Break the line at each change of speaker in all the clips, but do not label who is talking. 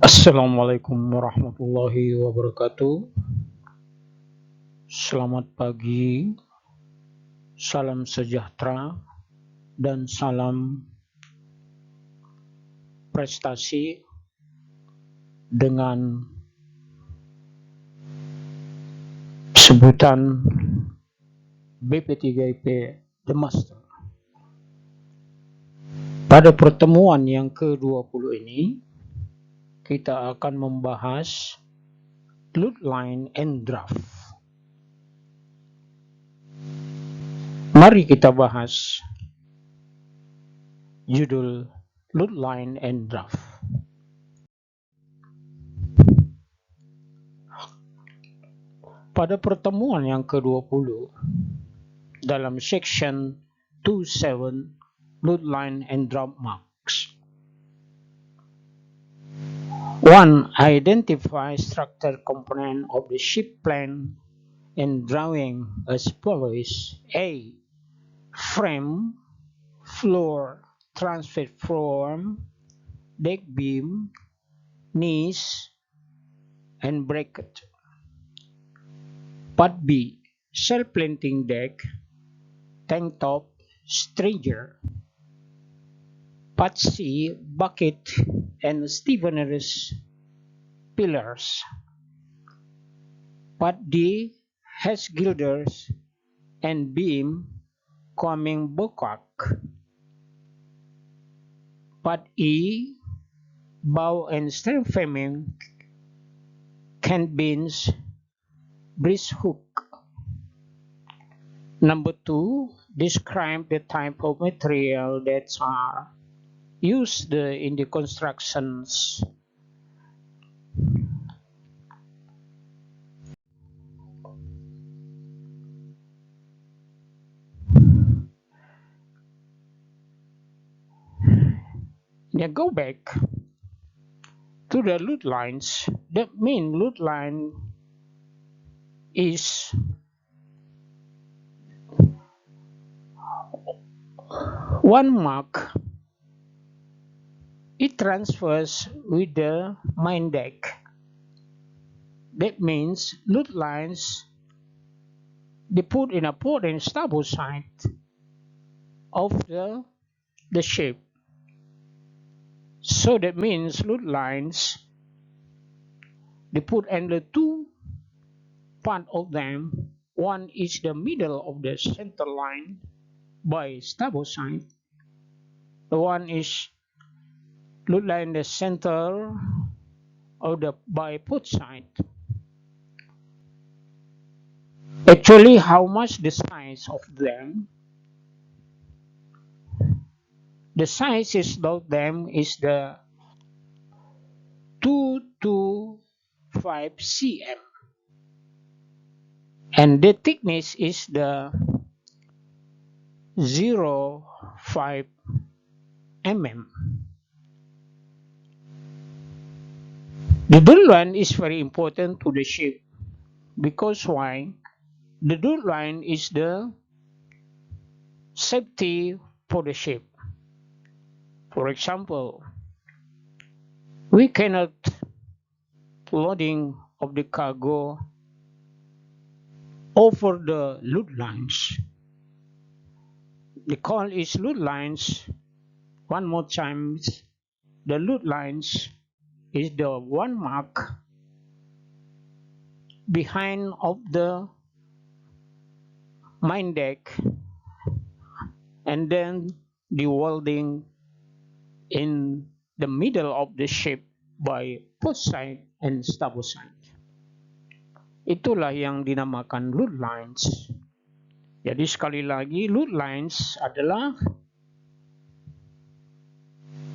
Assalamualaikum warahmatullahi wabarakatuh. Selamat pagi, salam sejahtera, dan salam prestasi dengan sebutan BP3IP The Master. Pada pertemuan yang ke-20 ini, kita akan membahas Lootline and Draft. Mari kita bahas judul Lootline and Draft. Pada pertemuan yang ke-20, dalam section 27 Lootline and Draft Marks. 1. Identify structure component of the ship plan and drawing as follows. A. Frame, floor, transfer form, deck beam, knees, and bracket. Part B. Self-planting deck, tank top, stringer. Part C. Bucket and Steveners pillars. Part D. Hatch girders and beam coming bulwark. Part E. Bow and stern framing, cant beams, bridge hook. Number 2. Describe the type of material that are used in the constructions. Now go back to the loot lines. The main loot line is one mark. It transfers with the main deck. That means loot lines, they put in a port and starboard side of the ship. So that means loot lines, they put in the two part of them. One is the middle of the center line by starboard side. The one is loot line the center of the by port side. Actually, how much the size of them? The size of them is the 225 cm, and the thickness is the 0.5 mm. The dual line is very important to the ship because why? The dual line is the safety for the ship. For example, we cannot loading of the cargo over the loot lines. The call is loot lines. One more time, the loot lines is the one mark behind of the main deck, and then the welding in the middle of the ship by port side and starboard side. Itulah yang dinamakan loot lines. Jadi sekali lagi, loot lines adalah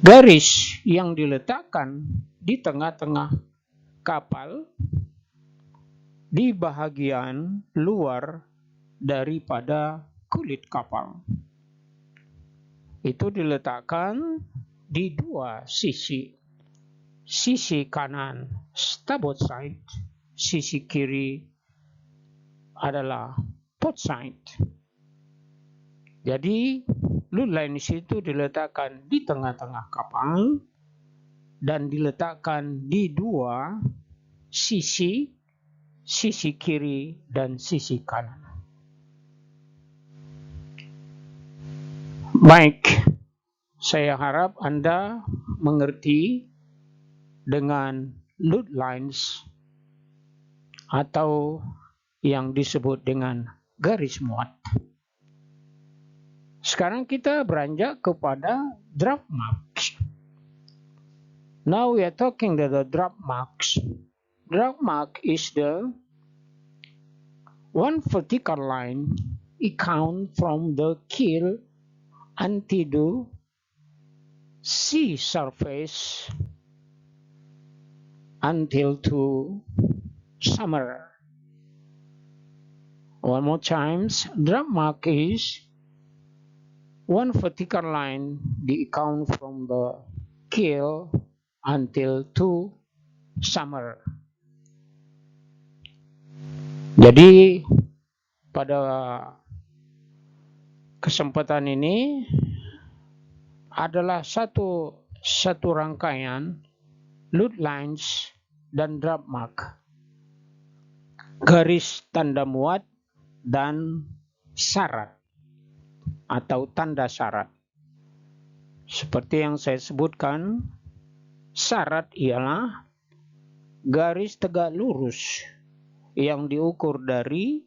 garis yang diletakkan di tengah-tengah kapal di bahagian luar daripada kulit kapal. Itu diletakkan di dua sisi. Sisi kanan starboard side, sisi kiri adalah port side. Jadi loot line itu diletakkan di tengah-tengah kapal dan diletakkan di dua sisi, sisi kiri dan sisi kanan. Baik, saya harap Anda mengerti dengan load lines atau yang disebut dengan garis muat. Sekarang kita beranjak kepada draft marks. Now we are talking about the draft marks. Draft mark is the one vertical line count from the keel until the sea surface until to summer. One more time, draft mark is one vertical line count from the keel until to summer. Jadi pada kesempatan ini adalah satu rangkaian load lines dan draft mark, garis tanda muat dan syarat atau tanda syarat. Seperti yang saya sebutkan, syarat ialah garis tegak lurus yang diukur dari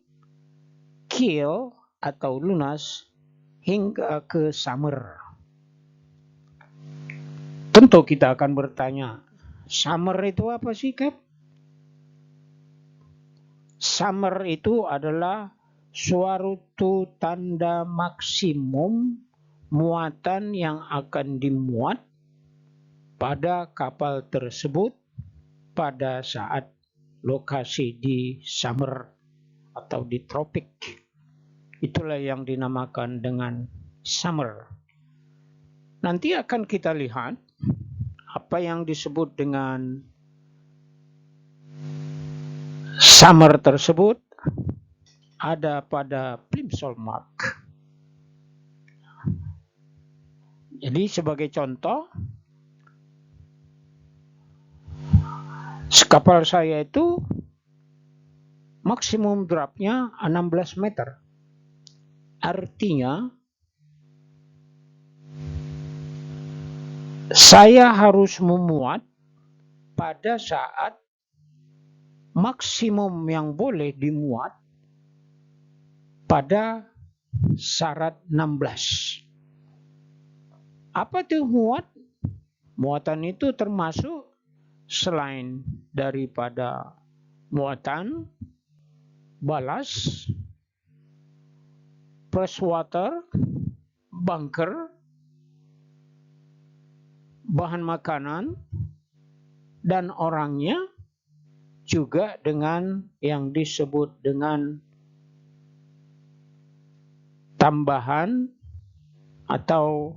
keel atau lunas hingga ke summer. Tentu kita akan bertanya, summer itu apa sih, Cap? Summer itu adalah suatu tanda maksimum muatan yang akan dimuat pada kapal tersebut pada saat lokasi di summer atau di tropik. Itulah yang dinamakan dengan summer. Nanti akan kita lihat apa yang disebut dengan summer tersebut ada pada plimsoll mark. Jadi sebagai contoh, kapal saya itu maksimum draftnya 16 meter. Artinya saya harus memuat pada saat maksimum yang boleh dimuat pada syarat 16. Apa itu muat? Muatan itu termasuk selain daripada muatan, balas, fresh water, bunker, bahan makanan, dan orangnya juga dengan yang disebut dengan tambahan atau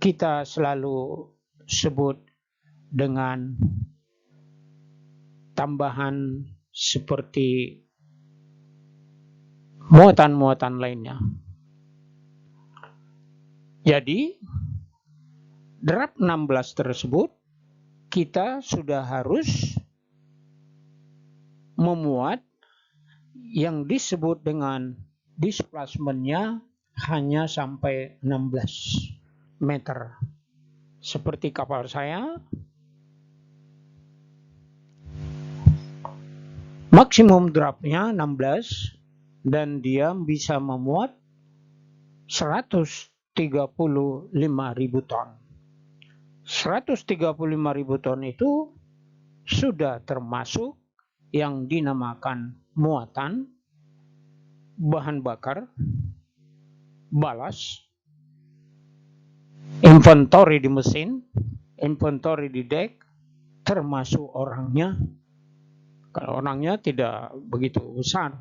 kita selalu sebut dengan tambahan seperti muatan-muatan lainnya. Jadi draft 16 tersebut kita sudah harus memuat yang disebut dengan displacementnya hanya sampai 16 meter. Seperti kapal saya, maksimum draftnya 16 dan dia bisa memuat 135.000 ton. 135.000 ton itu sudah termasuk yang dinamakan muatan, bahan bakar, balas, inventory di mesin, inventory di dek, termasuk orangnya. Kalau orangnya tidak begitu besar.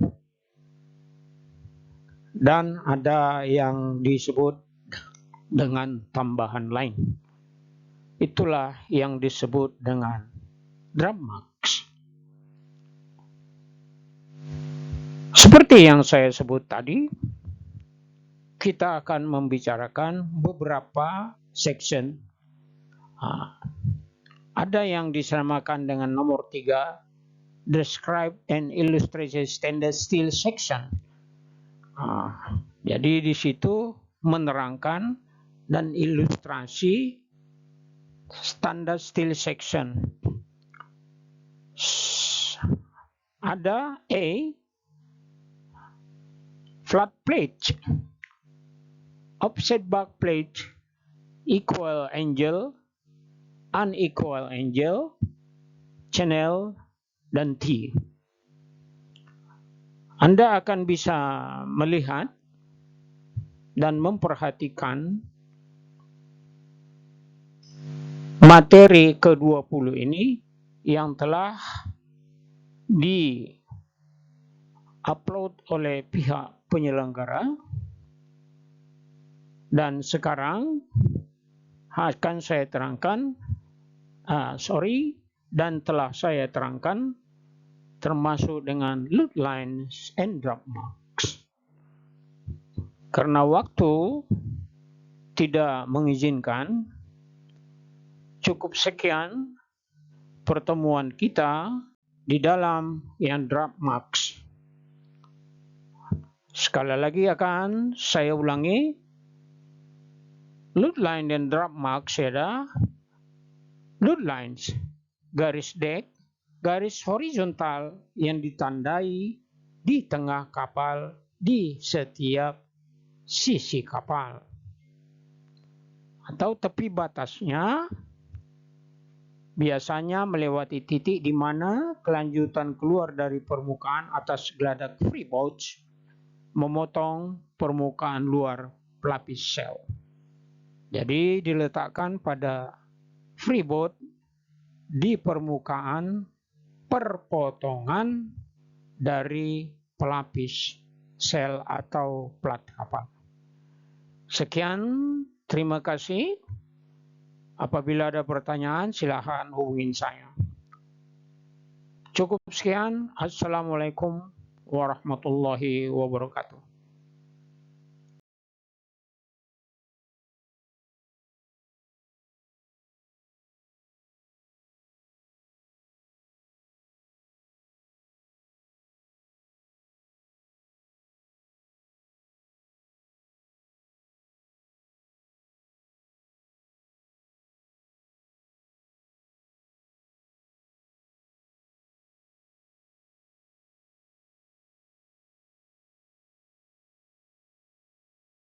Dan ada yang disebut dengan tambahan lain. Itulah yang disebut dengan draft marks. Seperti yang saya sebut tadi, kita akan membicarakan beberapa section Ada yang disamakan dengan nomor 3, describe and illustrate standard steel section. Jadi di situ menerangkan dan ilustrasi standard steel section. Ada A, flat plate, offset back plate, equal angle, unequal angle, channel, dan T. Anda akan bisa melihat dan memperhatikan materi ke-20 ini yang telah di-upload oleh pihak penyelenggara, dan sekarang akan saya terangkan, dan telah saya terangkan termasuk dengan load lines and drop marks. Karena waktu tidak mengizinkan, cukup sekian pertemuan kita di dalam yang drop marks. Sekali lagi akan saya ulangi, load line dan drop marks adalah load lines, garis dek, garis horizontal yang ditandai di tengah kapal di setiap sisi kapal. Atau tepi batasnya biasanya melewati titik di mana kelanjutan keluar dari permukaan atas geladak freeboard memotong permukaan luar pelapis sel. Jadi diletakkan pada freeboard di permukaan perpotongan dari pelapis sel atau plat kapal. Sekian, terima kasih. Apabila ada pertanyaan, silakan hubungi saya. Cukup sekian. Assalamualaikum warahmatullahi wabarakatuh.